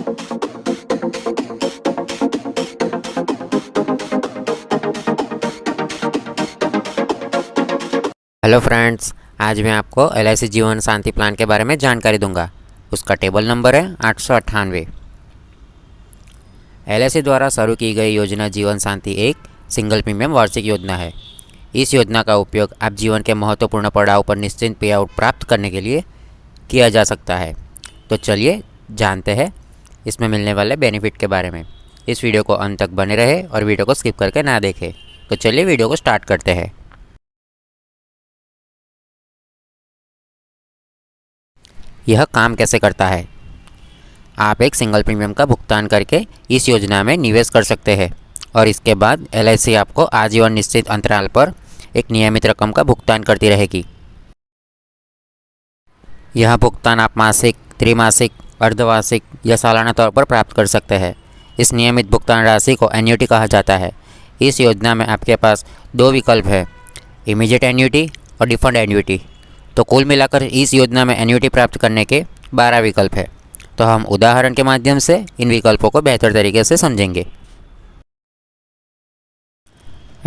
Hello friends, आज मैं आपको LIC जीवन शांति प्लान के बारे में जानकारी दूंगा। उसका टेबल नंबर है 898। LIC द्वारा शुरू की गई योजना जीवन शांति एक सिंगल प्रीमियम वार्षिक योजना है। इस योजना का उपयोग आप जीवन के महत्वपूर्ण पड़ाव पर निश्चित पे आउट प्राप्त करने के लिए किया जा सकता है। तो चलिए जानते हैं इसमें मिलने वाले बेनिफिट के बारे में। इस वीडियो को अंत तक बने रहे और वीडियो को स्किप करके ना देखें। तो चलिए वीडियो को स्टार्ट करते हैं। यह काम कैसे करता है? आप एक सिंगल प्रीमियम का भुगतान करके इस योजना में निवेश कर सकते हैं और इसके बाद LIC आपको आजीवन निश्चित अंतराल पर एक नियमित रकम का भुगतान करती रहेगी। यह भुगतान आप मासिक, त्रैमासिक, अर्धवार्षिक या सालाना तौर पर प्राप्त कर सकते हैं। इस नियमित भुगतान राशि को एन्युटी कहा जाता है। इस योजना में आपके पास दो विकल्प है, इमीडिएट एन्युटी और डिफर्ड एन्युटी। तो कुल मिलाकर इस योजना में एन्युटी प्राप्त करने के 12 विकल्प है। तो हम उदाहरण के माध्यम से इन विकल्पों को बेहतर तरीके से समझेंगे।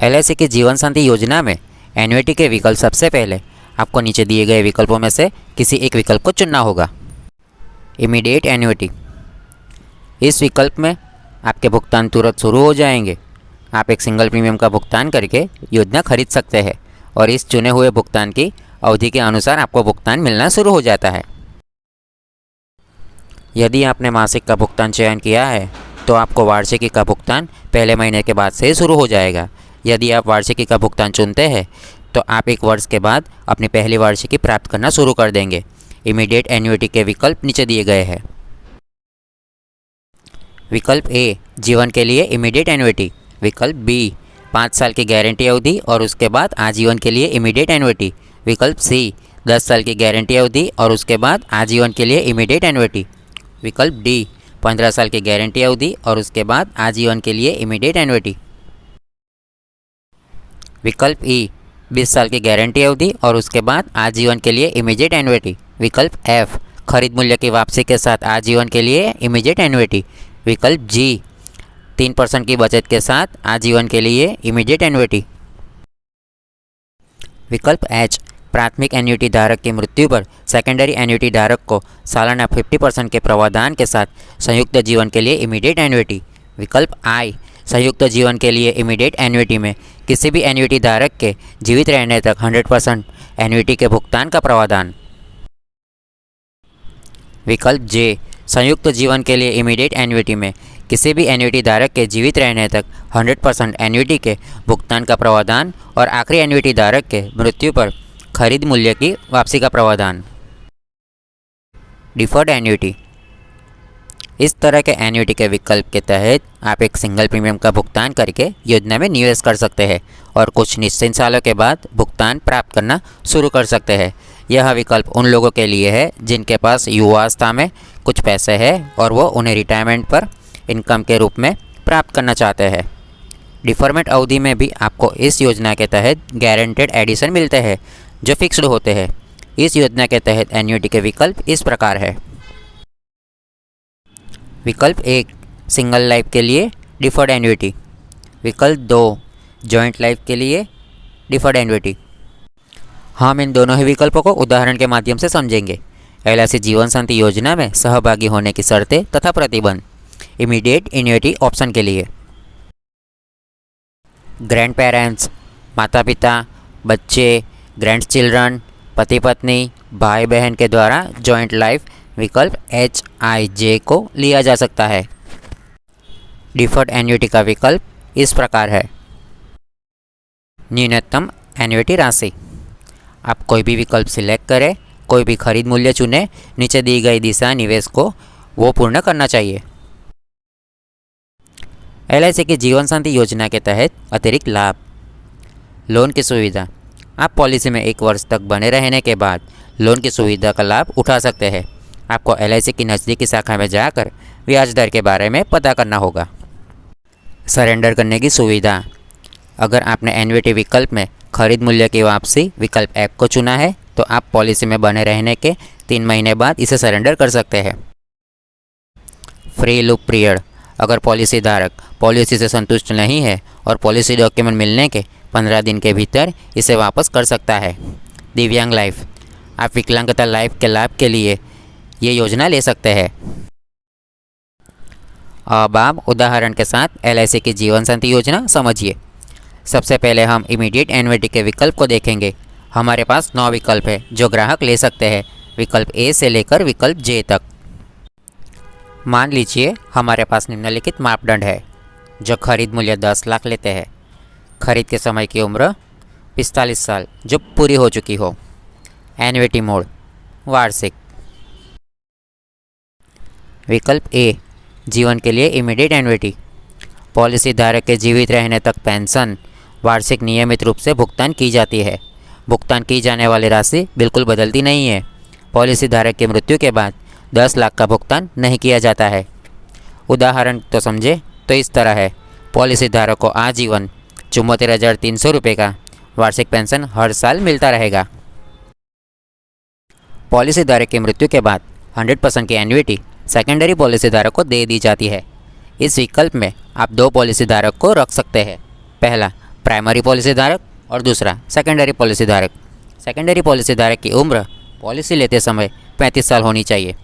LIC की जीवन शांति योजना में एन्युटी के विकल्प सबसे पहले आपको नीचे दिए गए विकल्पों में से किसी एक विकल्प को चुनना होगा। इमीडिएट एन्युटी, इस विकल्प में आपके भुगतान तुरंत शुरू हो जाएंगे। आप एक सिंगल प्रीमियम का भुगतान करके योजना खरीद सकते हैं और इस चुने हुए भुगतान की अवधि के अनुसार आपको भुगतान मिलना शुरू हो जाता है। यदि आपने मासिक का भुगतान चयन किया है तो आपको वार्षिकी का भुगतान पहले महीने के बाद से शुरू हो जाएगा। यदि आप वार्षिकी का भुगतान चुनते हैं तो आप एक वर्ष के बाद अपनी पहली वार्षिकी प्राप्त करना शुरू कर देंगे। इमीडिएट एन्युटी के विकल्प नीचे दिए गए हैं। विकल्प ए, जीवन के लिए इमीडिएट एन्युटी। विकल्प बी, 5 साल की गारंटी अवधि और उसके बाद आजीवन के लिए इमीडिएट एन्युटी। विकल्प सी, 10 साल की गारंटी अवधि और उसके बाद आजीवन के लिए इमीडिएट एन्युटी। विकल्प डी, 15 साल की गारंटी अवधि और उसके बाद आजीवन के लिए इमीडिएट एन्युटी। विकल्प ई, 20 साल की गारंटी अवधि और उसके बाद आजीवन के लिए इमीडिएट एन्युटी। विकल्प एफ, खरीद मूल्य की वापसी के साथ आजीवन के लिए इमीडिएट एन्युटी। विकल्प जी, 3% की बचत के साथ आजीवन के लिए इमीडिएट एन्युटी। विकल्प एच, प्राथमिक एन्युटी धारक की मृत्यु पर सेकेंडरी एन्युटी धारक को सालाना 50% के प्रावधान के साथ संयुक्त जीवन के लिए इमीडिएट एन्युटी। विकल्प आई, संयुक्त जीवन के लिए इमीडिएट एन्युटी में किसी भी एन्युटी धारक के जीवित रहने तक 100% एन्युटी के भुगतान का प्रावधान। विकल्प जे, संयुक्त जीवन के लिए इमीडिएट एन्युटी में किसी भी एन्युटी धारक के जीवित रहने तक 100% एन्युटी के भुगतान का प्रावधान और आखिरी एन्युटी धारक के मृत्यु पर खरीद मूल्य की वापसी का प्रावधान। डिफर्ड एन्युटी, इस तरह के एन्युटी के विकल्प के तहत आप एक सिंगल प्रीमियम का भुगतान करके योजना में निवेश कर सकते हैं और कुछ निश्चित सालों के बाद भुगतान प्राप्त करना शुरू कर सकते हैं। यह विकल्प उन लोगों के लिए है जिनके पास युवावस्था में कुछ पैसे हैं और वो उन्हें रिटायरमेंट पर इनकम के रूप में प्राप्त करना चाहते हैं। डिफरमेंट अवधि में भी आपको इस योजना के तहत गारंटेड एडिशन मिलते हैं जो फिक्स्ड होते हैं। इस योजना के तहत एन्युटी के विकल्प इस प्रकार है। विकल्प एक, सिंगल लाइफ के लिए डिफर्ड एन्युटी। विकल्प दो, जॉइंट लाइफ के लिए डिफर्ड एन्युटी। हम इन दोनों ही विकल्पों को उदाहरण के माध्यम से समझेंगे। LIC जीवन शांति योजना में सहभागी होने की शर्तें तथा प्रतिबंध। इमीडिएट एन्युटी ऑप्शन के लिए ग्रैंड पेरेंट्स, माता पिता, बच्चे, ग्रैंड चिल्ड्रन, पति पत्नी, भाई बहन के द्वारा जॉइंट लाइफ विकल्प HIJ को लिया जा सकता है। डिफर्ड एन्युटी का विकल्प इस प्रकार है। न्यूनतम एन्युटी राशि, आप कोई भी विकल्प सिलेक्ट करें, कोई भी खरीद मूल्य चुने, नीचे दी गई दिशा निवेश को वो पूर्ण करना चाहिए। LIC की जीवन शांति योजना के तहत अतिरिक्त लाभ। लोन की सुविधा, आप पॉलिसी में 1 वर्ष तक बने रहने के बाद लोन की सुविधा का लाभ उठा सकते हैं। आपको LIC की नज़दीकी शाखा में जाकर ब्याज दर के बारे में पता करना होगा। सरेंडर करने की सुविधा, अगर आपने एन्युटी विकल्प में खरीद मूल्य की वापसी विकल्प एक को चुना है तो आप पॉलिसी में बने रहने के 3 महीने बाद इसे सरेंडर कर सकते हैं। फ्री लूप पीरियड, अगर पॉलिसी धारक पॉलिसी से संतुष्ट नहीं है और पॉलिसी डॉक्यूमेंट मिलने के 15 दिन के भीतर इसे वापस कर सकता है। दिव्यांग लाइफ, आप विकलांगता लाइफ के लाभ के लिए ये योजना ले सकते हैं। अब आप उदाहरण के साथ LIC की जीवन साथी योजना समझिए। सबसे पहले हम इमीडिएट एन्युटी के विकल्प को देखेंगे। हमारे पास 9 विकल्प है जो ग्राहक ले सकते हैं, विकल्प A से लेकर विकल्प J तक। मान लीजिए हमारे पास निम्नलिखित मापदंड है। जो खरीद मूल्य 10 लाख लेते हैं, खरीद के समय की उम्र 45 साल जो पूरी हो चुकी हो, एन्युटी मोड वार्षिक। विकल्प A जीवन के लिए इमीडिएट एन्युटी, पॉलिसी धारक के जीवित रहने तक पेंशन वार्षिक नियमित रूप से भुगतान की जाती है। भुगतान की जाने वाली राशि बिल्कुल बदलती नहीं है। पॉलिसी धारक की मृत्यु के बाद 10 लाख का भुगतान नहीं किया जाता है। उदाहरण तो समझे तो इस तरह है, पॉलिसी धारक को आजीवन 74,300 रुपये का वार्षिक पेंशन हर साल मिलता रहेगा। पॉलिसी धारक की मृत्यु के बाद 100% की एन्युटी सेकेंडरी पॉलिसी धारक को दे दी जाती है। इस विकल्प में आप 2 पॉलिसी धारक को रख सकते हैं, पहला प्राइमरी पॉलिसी धारक और दूसरा सेकेंडरी पॉलिसी धारक। सेकेंडरी पॉलिसी धारक की उम्र पॉलिसी लेते समय 35 साल होनी चाहिए।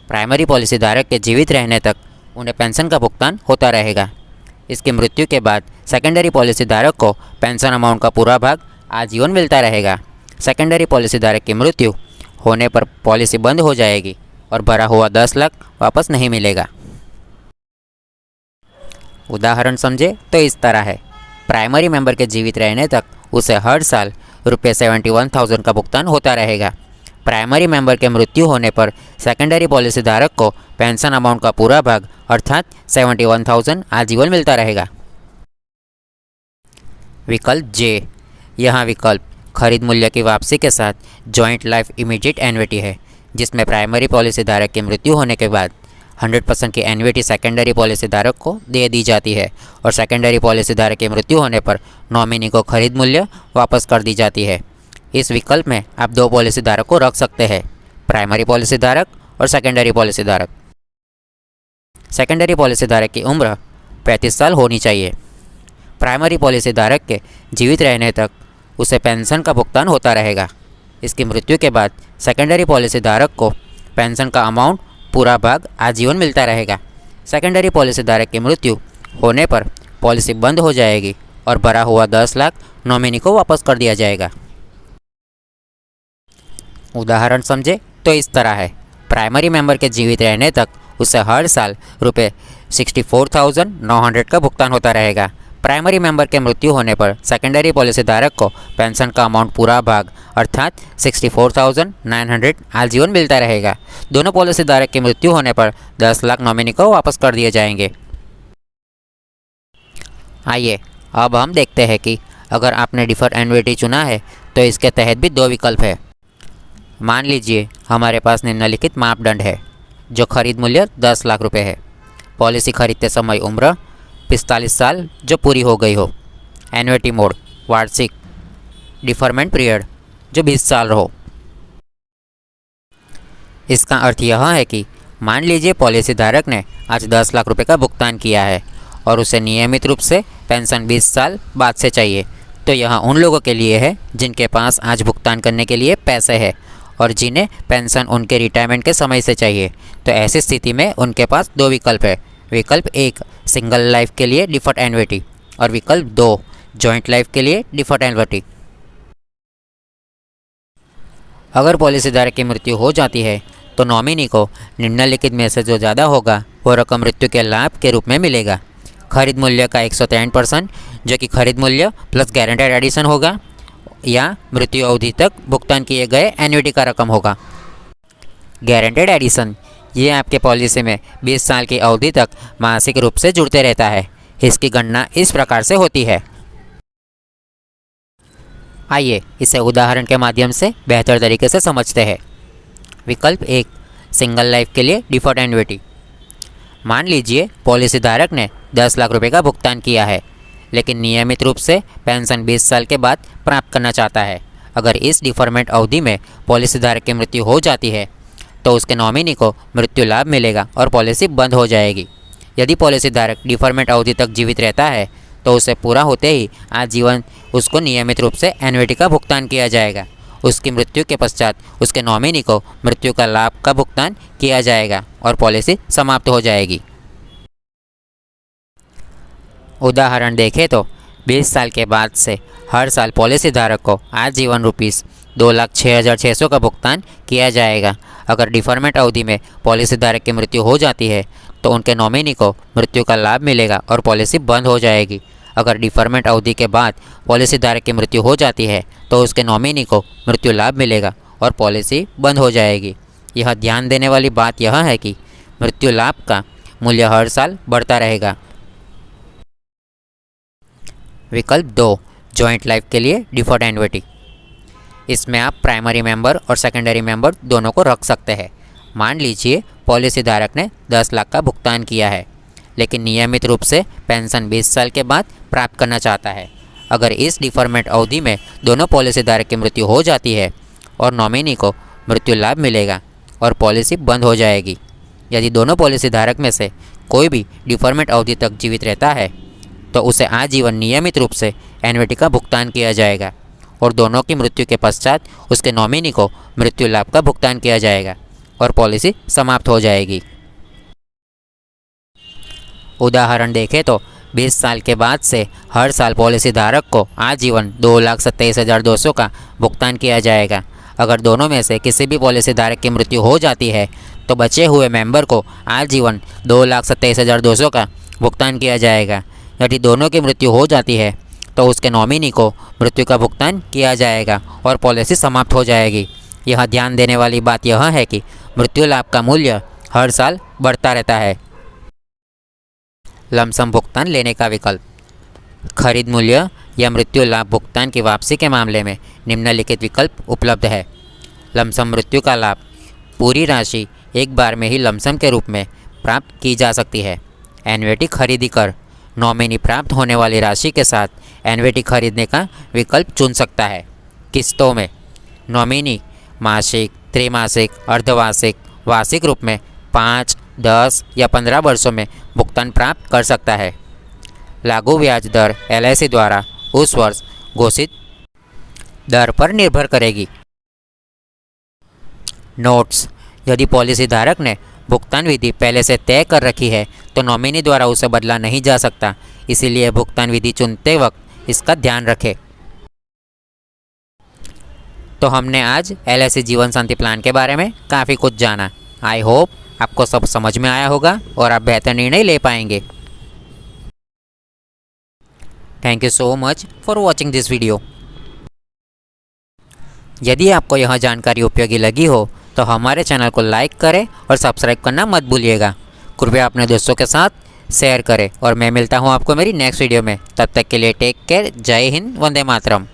प्राइमरी पॉलिसी धारक के जीवित रहने तक उन्हें पेंशन का भुगतान होता रहेगा। इसकी मृत्यु के बाद सेकेंडरी पॉलिसी धारक को पेंशन अमाउंट का पूरा भाग आजीवन मिलता रहेगा। सेकेंडरी पॉलिसी धारक की मृत्यु होने पर पॉलिसी बंद हो जाएगी और भरा हुआ 10 लाख वापस नहीं मिलेगा। उदाहरण समझे तो इस तरह है, प्राइमरी मेंबर के जीवित रहने तक उसे हर साल ₹71,000 का भुगतान होता रहेगा। प्राइमरी मेंबर के मृत्यु होने पर सेकेंडरी पॉलिसी धारक को पेंशन अमाउंट का पूरा भाग अर्थात 71,000 आजीवन मिलता रहेगा। विकल्प J, यहाँ विकल्प खरीद मूल्य की वापसी के साथ जॉइंट लाइफ इमीडिएट एन्युटी है, जिसमें प्राइमरी पॉलिसी धारक की मृत्यु होने के बाद 100% की एन्युटी सेकेंडरी पॉलिसी धारक को दे दी जाती है और सेकेंडरी पॉलिसी धारक की मृत्यु होने पर नॉमिनी को खरीद मूल्य वापस कर दी जाती है। इस विकल्प में आप 2 पॉलिसी धारक को रख सकते हैं, प्राइमरी पॉलिसी धारक और सेकेंडरी पॉलिसी धारक। सेकेंडरी पॉलिसी धारक की उम्र 35 साल होनी चाहिए। प्राइमरी पॉलिसी धारक के जीवित रहने तक उसे पेंशन का भुगतान होता रहेगा। इसकी मृत्यु के बाद सेकेंडरी पॉलिसी धारक को पेंशन का अमाउंट पूरा भाग आजीवन मिलता रहेगा। सेकेंडरी पॉलिसी धारक की मृत्यु होने पर पॉलिसी बंद हो जाएगी और भरा हुआ 10 लाख नॉमिनी को वापस कर दिया जाएगा। उदाहरण समझे तो इस तरह है, प्राइमरी मेंबर के जीवित रहने तक उसे हर साल ₹64,900 का भुगतान होता रहेगा। प्राइमरी मेंबर के मृत्यु होने पर सेकेंडरी पॉलिसी धारक को पेंशन का अमाउंट पूरा भाग अर्थात 64,900 आजीवन मिलता रहेगा। दोनों पॉलिसी धारक की मृत्यु होने पर 10 लाख नॉमिनी को वापस कर दिए जाएंगे। आइए अब हम देखते हैं कि अगर आपने डिफर्ड एन्युटी चुना है तो इसके तहत भी 2 विकल्प है। मान लीजिए हमारे पास निम्नलिखित मापदंड है। जो खरीद मूल्य 10 लाख रुपये है, पॉलिसी खरीदते समय उम्र 45 साल जो पूरी हो गई हो, एन्युटी मोड वार्षिक, डिफरमेंट पीरियड जो 20 साल हो। इसका अर्थ यह है कि मान लीजिए पॉलिसी धारक ने आज 10 लाख रुपए का भुगतान किया है और उसे नियमित रूप से पेंशन 20 साल बाद से चाहिए, तो यह उन लोगों के लिए है जिनके पास आज भुगतान करने के लिए पैसे है और जिन्हें पेंशन उनके रिटायरमेंट के समय से चाहिए। तो ऐसी स्थिति में उनके पास 2 विकल्प है। विकल्प 1 सिंगल लाइफ के लिए डिफर्ड एन्युटी और विकल्प 2 जॉइंट लाइफ के लिए डिफर्ड एन्युटी। अगर पॉलिसी धारक की मृत्यु हो जाती है तो नॉमिनी को निम्नलिखित में से जो ज़्यादा होगा वो रकम मृत्यु के लाभ के रूप में मिलेगा। खरीद मूल्य का 163% जो कि खरीद मूल्य प्लस गारंटेड एडिशन होगा, या मृत्यु अवधि तक भुगतान किए गए एन्युटी का रकम होगा। गारंटेड एडिशन ये आपके पॉलिसी में 20 साल की अवधि तक मासिक रूप से जुड़ते रहता है। इसकी गणना इस प्रकार से होती है। आइए इसे उदाहरण के माध्यम से बेहतर तरीके से समझते हैं। विकल्प 1 सिंगल लाइफ के लिए डिफर्ड एन्युटी। मान लीजिए पॉलिसी धारक ने 10 लाख रुपए का भुगतान किया है, लेकिन नियमित रूप से पेंशन 20 साल के बाद प्राप्त करना चाहता है। अगर इस डिफरमेंट अवधि में पॉलिसी धारक की मृत्यु हो जाती है तो उसके नॉमिनी को मृत्यु लाभ मिलेगा और पॉलिसी बंद हो जाएगी। यदि पॉलिसी धारक डिफरमेंट अवधि तक जीवित रहता है तो उसे पूरा होते ही आजीवन उसको नियमित रूप से एन्युटी का भुगतान किया जाएगा। उसकी मृत्यु के पश्चात उसके नॉमिनी को मृत्यु का लाभ का भुगतान किया जाएगा और पॉलिसी समाप्त हो जाएगी। उदाहरण देखें तो 20 साल के बाद से हर साल पॉलिसी धारक को आजीवन ₹2,06,600 का भुगतान किया जाएगा। अगर डिफरमेंट अवधि में पॉलिसी धारक की मृत्यु हो जाती है तो उनके नॉमिनी को मृत्यु का लाभ मिलेगा और पॉलिसी बंद हो जाएगी। अगर डिफरमेंट अवधि के बाद पॉलिसी धारक की मृत्यु हो जाती है तो उसके नॉमिनी को मृत्यु लाभ मिलेगा और पॉलिसी बंद हो जाएगी। यह ध्यान देने वाली बात यह है कि मृत्यु लाभ का मूल्य हर साल बढ़ता रहेगा। विकल्प 2, जॉइंट लाइफ के लिए डिफर्ड एन्युटी। इसमें आप प्राइमरी मेंबर और सेकेंडरी मेंबर दोनों को रख सकते हैं। मान लीजिए पॉलिसी धारक ने 10 लाख का भुगतान किया है, लेकिन नियमित रूप से पेंशन 20 साल के बाद प्राप्त करना चाहता है। अगर इस डिफरमेंट अवधि में दोनों पॉलिसी धारक की मृत्यु हो जाती है और नॉमिनी को मृत्यु लाभ मिलेगा और पॉलिसी बंद हो जाएगी। यदि दोनों पॉलिसी धारक में से कोई भी डिफरमेंट अवधि तक जीवित रहता है तो उसे आजीवन नियमित रूप से एन्युटी का भुगतान किया जाएगा और दोनों की मृत्यु के पश्चात उसके नॉमिनी को मृत्यु लाभ का भुगतान किया जाएगा और पॉलिसी समाप्त हो जाएगी। उदाहरण देखें तो 20 साल के बाद से हर साल पॉलिसी धारक को आजीवन 2,27,200 का भुगतान किया जाएगा। अगर दोनों में से किसी भी पॉलिसी धारक की मृत्यु हो जाती है तो बचे हुए मेंबर को आजीवन 2,27,200 का भुगतान किया जाएगा। यदि दोनों की मृत्यु हो जाती है तो उसके नॉमिनी को मृत्यु का भुगतान किया जाएगा और पॉलिसी समाप्त हो जाएगी। यह ध्यान देने वाली बात यह है कि मृत्यु लाभ का मूल्य हर साल बढ़ता रहता है। लमसम भुगतान लेने का विकल्प। खरीद मूल्य या मृत्यु लाभ भुगतान की वापसी के मामले में निम्नलिखित विकल्प उपलब्ध है। लमसम मृत्यु का लाभ। पूरी राशि एक बार में ही लमसम के रूप में प्राप्त की जा सकती है। एन्युटी खरीदी कर। नॉमिनी प्राप्त होने वाली राशि के साथ एन्युटी खरीदने का विकल्प चुन सकता है। किस्तों में नॉमिनी मासिक, त्रैमासिक, अर्धवार्षिक, वार्षिक रूप में 5, 10 या 15 वर्षों में भुगतान प्राप्त कर सकता है। लागू ब्याज दर LIC द्वारा उस वर्ष घोषित दर पर निर्भर करेगी। नोट्स। यदि पॉलिसी धारक ने भुगतान विधि पहले से तय कर रखी है तो नॉमिनी द्वारा उसे बदला नहीं जा सकता, इसीलिए भुगतान विधि चुनते वक्त इसका ध्यान रखें। तो हमने आज LIC जीवन शांति प्लान के बारे में काफ़ी कुछ जाना। आई होप आपको सब समझ में आया होगा और आप बेहतर निर्णय ले पाएंगे। Thank you so much for watching this video. यदि आपको यह जानकारी उपयोगी लगी हो तो हमारे चैनल को लाइक करें और सब्सक्राइब करना मत भूलिएगा। कृपया अपने दोस्तों के साथ शेयर करें और मैं मिलता हूँ आपको मेरी नेक्स्ट वीडियो में। तब तक के लिए टेक केयर। जय हिंद, वंदे मातरम।